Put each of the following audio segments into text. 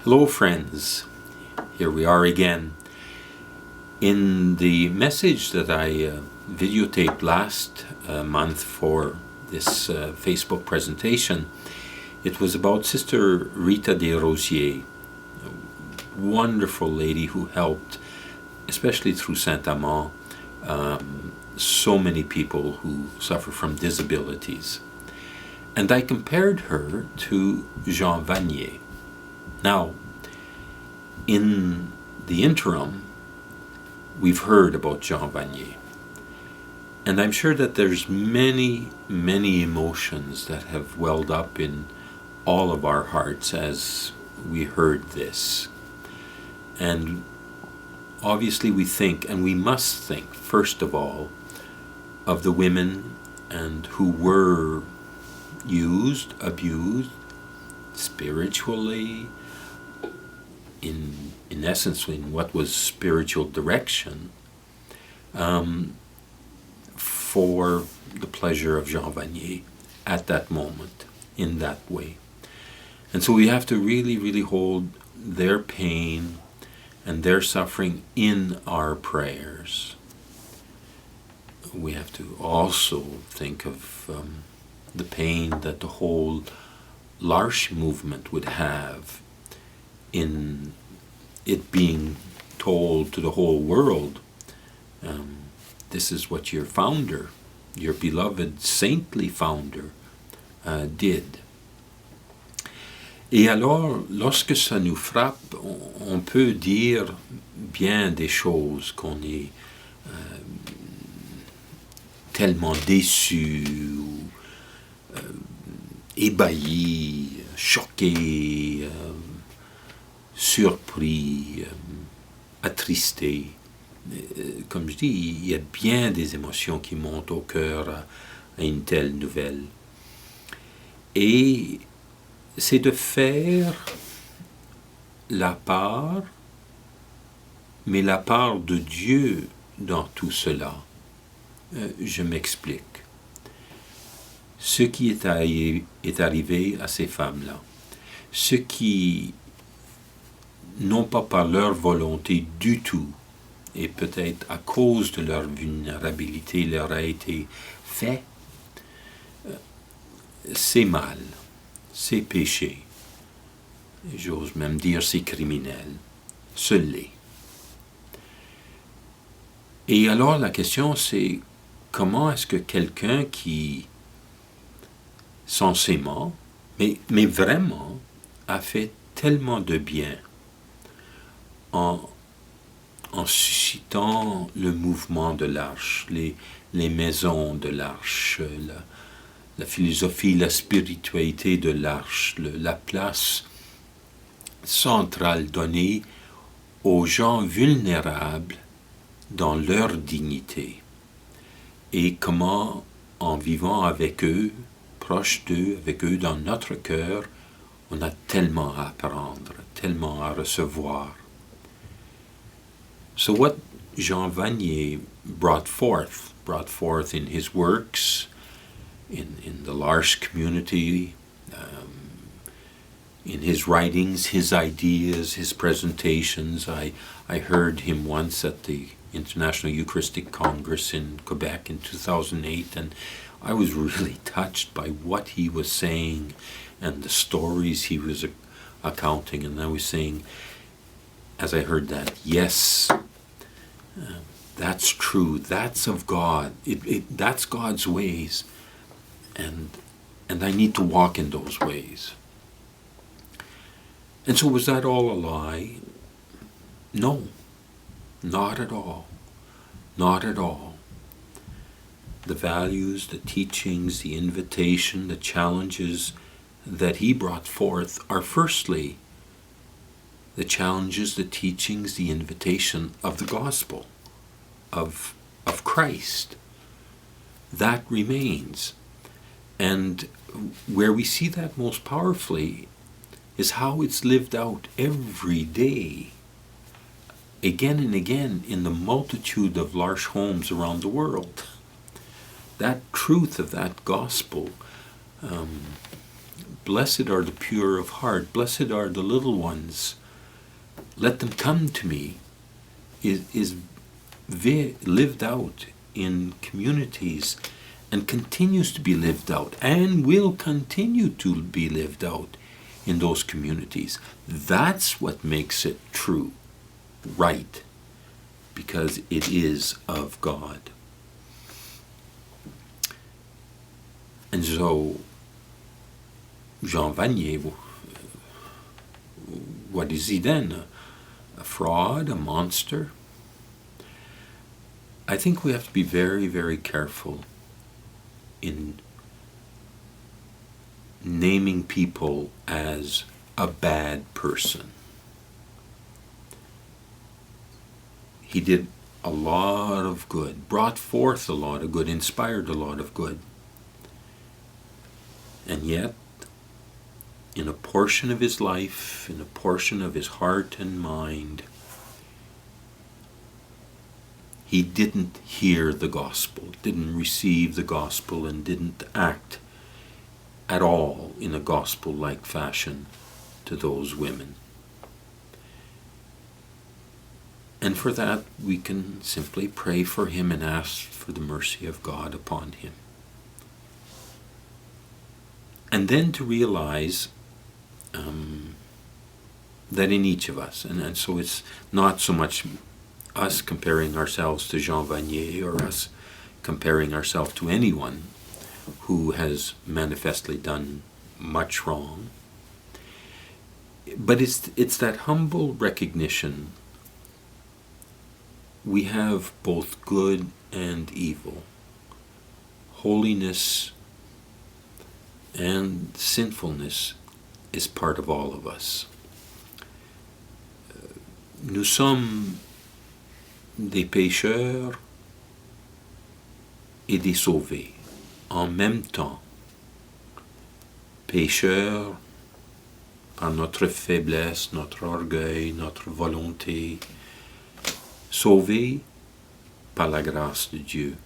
Hello friends, here we are again. In the message that I videotaped last month for this Facebook presentation, it was about Sister Rita de Rosier, a wonderful lady who helped, especially through Saint-Amand, so many people who suffer from disabilities. And I compared her to Jean Vanier. Now, in the interim, we've heard about Jean Vanier. And I'm sure that there's many, many emotions that have welled up in all of our hearts as we heard this. And obviously we think, and we must think, first of all, of the women and who were used, abused, spiritually, in essence, in what was spiritual direction, for the pleasure of Jean Vanier at that moment, in that way. And so we have to really, really hold their pain and their suffering in our prayers. We have to also think of the pain that the whole L'Arche movement would have in it being told to the whole world, this is what your founder, your beloved saintly founder, did. Et alors, lorsque ça nous frappe, on peut dire bien des choses, qu'on est tellement déçu, ou ébahi, choqué, surpris, attristé. Comme je dis, il y a bien des émotions qui montent au cœur à une telle nouvelle. Et c'est de faire la part, mais la part de Dieu dans tout cela. Je m'explique. Ce qui est arrivé à ces femmes-là, ce qui, non pas par leur volonté du tout, et peut-être à cause de leur vulnérabilité, leur a été fait, c'est mal, c'est péché. J'ose même dire c'est criminel, ce l'est. Et alors la question c'est, comment est-ce que quelqu'un qui, censément, mais vraiment, a fait tellement de bien en suscitant le mouvement de l'Arche, les maisons de l'Arche, la philosophie, la spiritualité de l'Arche, la place centrale donnée aux gens vulnérables dans leur dignité. Et comment, en vivant avec eux, proche d'eux, avec eux dans notre cœur, on a tellement à apprendre, tellement à recevoir. So what Jean Vanier brought forth in his works, in the L'Arche community, in his writings, his ideas, his presentations. I heard him once at the International Eucharistic Congress in Quebec in 2008, and I was really touched by what he was saying and the stories he was accounting. And I was saying, as I heard that, yes, that's true, that's of God, that's God's ways, and I need to walk in those ways. And so was that all a lie? No, not at all, not at all. The values, the teachings, the invitation, the challenges that he brought forth are firstly the challenges, the teachings, the invitation of the gospel, of Christ. That remains. And where we see that most powerfully is how it's lived out every day, again and again, in the multitude of L'Arche homes around the world. That truth of that gospel blessed are the pure of heart, blessed are the little ones, let them come to me, is lived out in communities and continues to be lived out and will continue to be lived out in those communities. That's what makes it true, right, because it is of God. And so, Jean Vanier, what is he then? A fraud, a monster? I think we have to be very, very careful in naming people as a bad person. He did a lot of good, brought forth a lot of good, inspired a lot of good. And yet, in a portion of his life, in a portion of his heart and mind, he didn't hear the gospel, didn't receive the gospel, and didn't act at all in a gospel-like fashion to those women. And for that, we can simply pray for him and ask for the mercy of God upon him. And then to realize that in each of us, and so it's not so much us comparing ourselves to Jean Vanier or us comparing ourselves to anyone who has manifestly done much wrong, but it's that humble recognition we have both good and evil, holiness and sinfulness is part of all of us. Nous sommes des pécheurs et des sauvés en même temps. Pécheurs par notre faiblesse, notre orgueil, notre volonté, sauvés par la grâce de Dieu.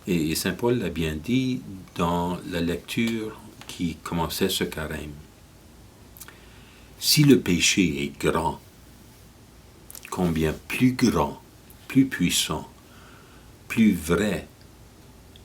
Et Saint Paul l'a bien dit dans la lecture qui commençait ce carême. Si le péché est grand, combien plus grand, plus puissant, plus vrai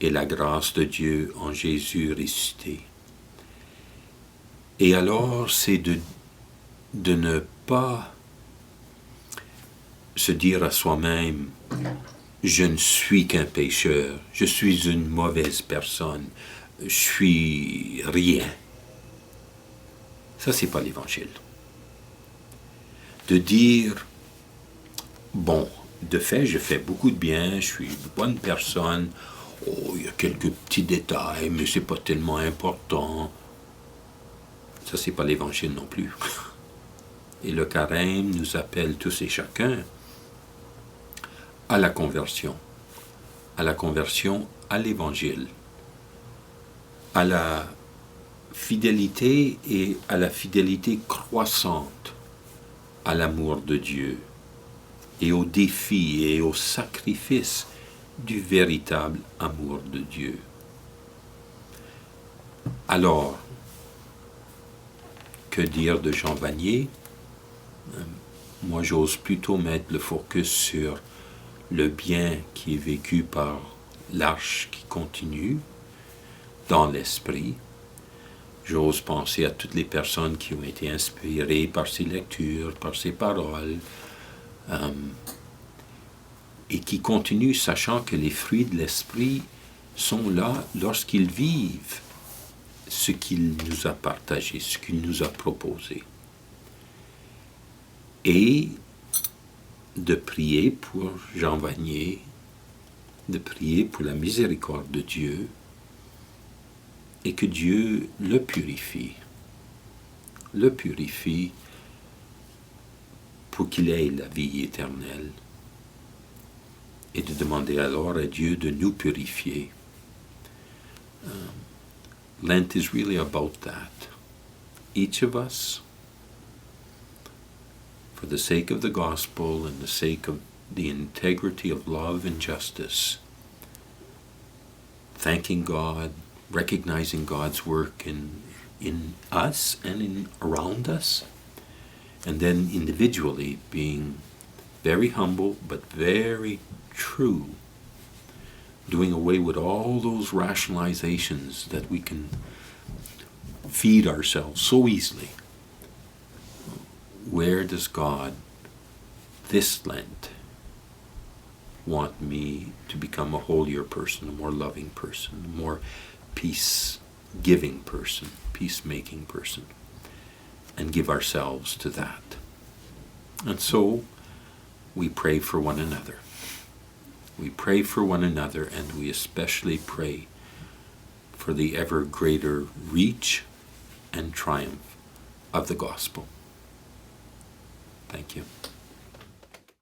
est la grâce de Dieu en Jésus ressuscité. Et alors, c'est de ne pas se dire à soi-même, je ne suis qu'un pécheur, je suis une mauvaise personne, je suis rien. Ça, c'est pas l'Évangile. De dire, bon, de fait, je fais beaucoup de bien, je suis une bonne personne, oh, il y a quelques petits détails, mais c'est pas tellement important. Ça, c'est pas l'Évangile non plus. Et le Carême nous appelle tous et chacun à la conversion à l'Évangile, à la fidélité et à la fidélité croissante à l'amour de Dieu et au défi et au sacrifice du véritable amour de Dieu. Alors, que dire de Jean Vanier? Moi, j'ose plutôt mettre le focus sur le bien qui est vécu par l'arche qui continue dans l'esprit. J'ose penser à toutes les personnes qui ont été inspirées par ces lectures, par ces paroles, et qui continuent sachant que les fruits de l'esprit sont là lorsqu'ils vivent ce qu'il nous a partagé, ce qu'il nous a proposé. Et de prier pour Jean Vanier, de prier pour la miséricorde de Dieu, et que Dieu le purifie pour qu'il ait la vie éternelle, et de demander alors à Dieu de nous purifier. Lent is really about that. Each of us, for the sake of the gospel and the sake of the integrity of love and justice, thanking God, recognizing God's work in in us and around us, and then individually being very humble but very true, doing away with all those rationalizations that we can feed ourselves so easily. Where does God this Lent want me to become a holier person, a more loving person, a more peace-giving person, peacemaking person, and give ourselves to that? And so we pray for one another. We pray for one another, and we especially pray for the ever greater reach and triumph of the gospel. Thank you.